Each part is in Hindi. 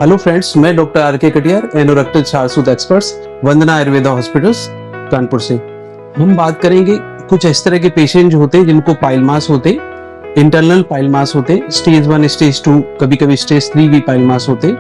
हेलो फ्रेंड्स, मैं डॉक्टर आर के कटियार, एनोरेक्टल छारसूत एक्सपर्ट्स, वंदना आयुर्वेदा हॉस्पिटल्स कानपुर से। हम बात करेंगे कुछ इस तरह के पेशेंट जो होते हैं जिनको पाइल मास होते, इंटरनल पाइल मास होते, स्टेज 1 स्टेज 2 कभी कभी स्टेज 3 भी पाइल मास होते।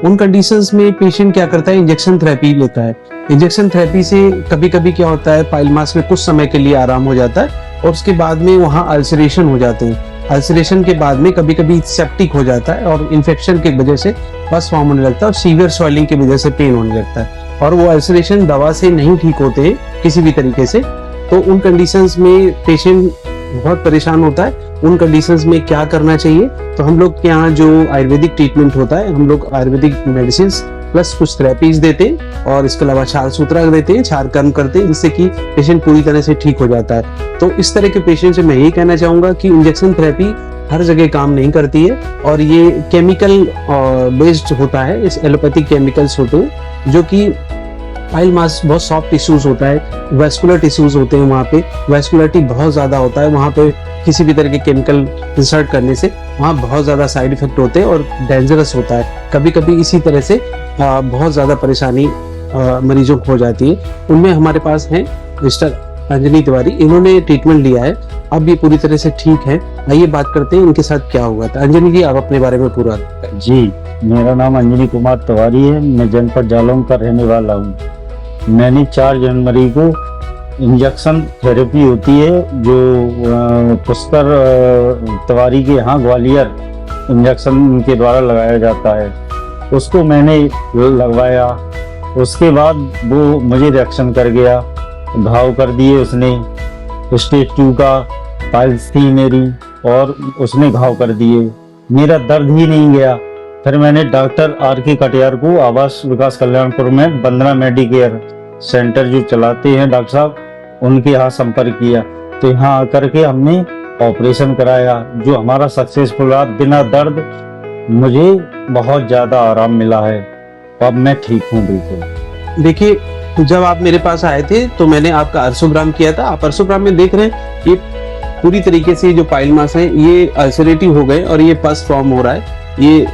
उन कंडीशंस में पेशेंट क्या करता है, इंजेक्शन थेरेपी लेता है। इंजेक्शन थेरेपी से कभी कभी क्या होता है, पाइल मास में कुछ समय के लिए आराम हो जाता है और उसके बाद में वहाँ अल्सरेशन हो जाते हैं। अल्सरेशन के बाद में कभी कभी सेप्टिक हो जाता है और इन्फेक्शन की वजह से पस फॉर्म होने लगता है और सीवियर स्वेलिंग की वजह से पेन होने लगता है और वो अल्सरेशन दवा से नहीं ठीक होते किसी भी तरीके से। तो उन कंडीशंस में पेशेंट बहुत परेशान होता है। उन कंडीशंस में क्या करना चाहिए, तो हम लोग के यहाँ जो आयुर्वेदिक ट्रीटमेंट होता है, हम लोग आयुर्वेदिक मेडिसिन प्लस कुछ थेरेपीज देते हैं और इसके अलावा छाल सूत्रा देते हैं, छाल कर्म करते हैं, जिससे कि पेशेंट पूरी तरह से ठीक हो जाता है। तो इस तरह के पेशेंट से मैं यही कहना चाहूंगा कि इंजेक्शन थेरेपी हर जगह काम नहीं करती है और ये केमिकल बेस्ड होता है। इस एलोपैथिक केमिकल्स होते हैं जो कि पाइल मास बहुत सॉफ्ट टिश्यूज होता है, वेस्कुलर टिश्यूज होते हैं, वहाँ पे वेस्कुलरिटी बहुत ज्यादा होता है। वहाँ पे किसी भी तरह के केमिकल इंसर्ट करने से वहाँ बहुत ज्यादा साइड इफेक्ट होते हैं और डेंजरस होता है। कभी कभी इसी तरह से बहुत ज्यादा परेशानी मरीजों को हो जाती है। उनमें हमारे पास हैं मिस्टर अंजनी तिवारी, इन्होंने ट्रीटमेंट लिया है, अब ये पूरी तरह से ठीक है। आइए बात करते हैं इनके साथ क्या हुआ था। अंजनी जी, आप अपने बारे में पूरा जी। मेरा नाम अंजनी कुमार तिवारी है, मैं जनपद जालौन का रहने वाला हूँ। मैंने 4 जनवरी को इंजेक्शन थेरेपी होती है जो पुष्कर तिवारी के यहाँ ग्वालियर इंजेक्शन के द्वारा लगाया जाता है, उसको मैंने लगवाया। उसके बाद वो मुझे रिएक्शन कर गया, घाव कर दिए उसने। स्टेज 2 का पाइल्स थी मेरी और उसने घाव कर दिए, मेरा दर्द ही नहीं गया। फिर मैंने डॉक्टर आर के कटियार को आवास विकास कल्याणपुर में वंदना मेडिकेयर सेंटर जो चलाते हैं डॉक्टर साहब, उनके यहाँ संपर्क किया। तो यहाँ आकर के हमने ऑपरेशन कराया जो हमारा सक्सेसफुल रहा। बिना दर्द मुझे बहुत ज्यादा आराम मिला है, अब मैं ठीक हूँ बिल्कुल। देखिए, जब आप मेरे पास आए थे तो मैंने आपका अर्सोग्राम किया था। आप अर्सोग्राम में देख रहे हैं ये पूरी तरीके से जो पाइल मास है ये अल्सरेटिव हो गए और ये पस फॉर्म हो रहा है। ये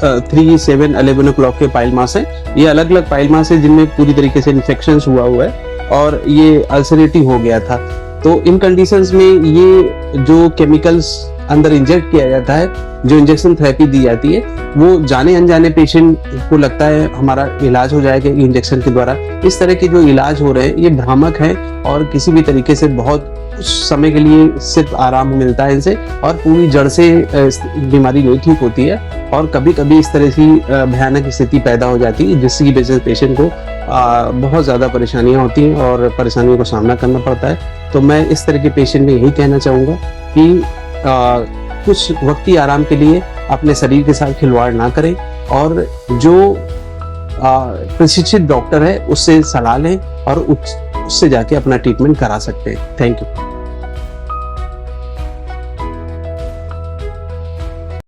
3, 7, 11 o'clock के पाइल मास है। ये अलग अलग पाइल मास है जिनमें पूरी तरीके से इन्फेक्शन हुआ है और ये अल्सरेटिव हो गया था। तो इन कंडीशंस में ये जो केमिकल्स अंदर इंजेक्ट किया जाता है, जो इंजेक्शन थेरेपी दी जाती है, वो जाने अनजाने पेशेंट को लगता है हमारा इलाज हो जाएगा इंजेक्शन के द्वारा। इस तरह के जो इलाज हो रहे हैं ये भ्रामक है और किसी भी तरीके से बहुत समय के लिए सिर्फ आराम मिलता है इनसे और पूरी जड़ से बीमारी नहीं ठीक होती है और कभी कभी इस तरह की भयानक स्थिति पैदा हो जाती है जिसकी वजह से पेशेंट को बहुत ज़्यादा परेशानियां होती हैं और परेशानियों का सामना करना पड़ता है। तो मैं इस तरह के पेशेंट में यही कहना चाहूँगा कि कुछ वक्ती आराम के लिए अपने शरीर के साथ खिलवाड़ ना करें और जो प्रशिक्षित डॉक्टर है उससे सलाह लें और उससे जाके अपना ट्रीटमेंट करा सकते हैं। Thank you.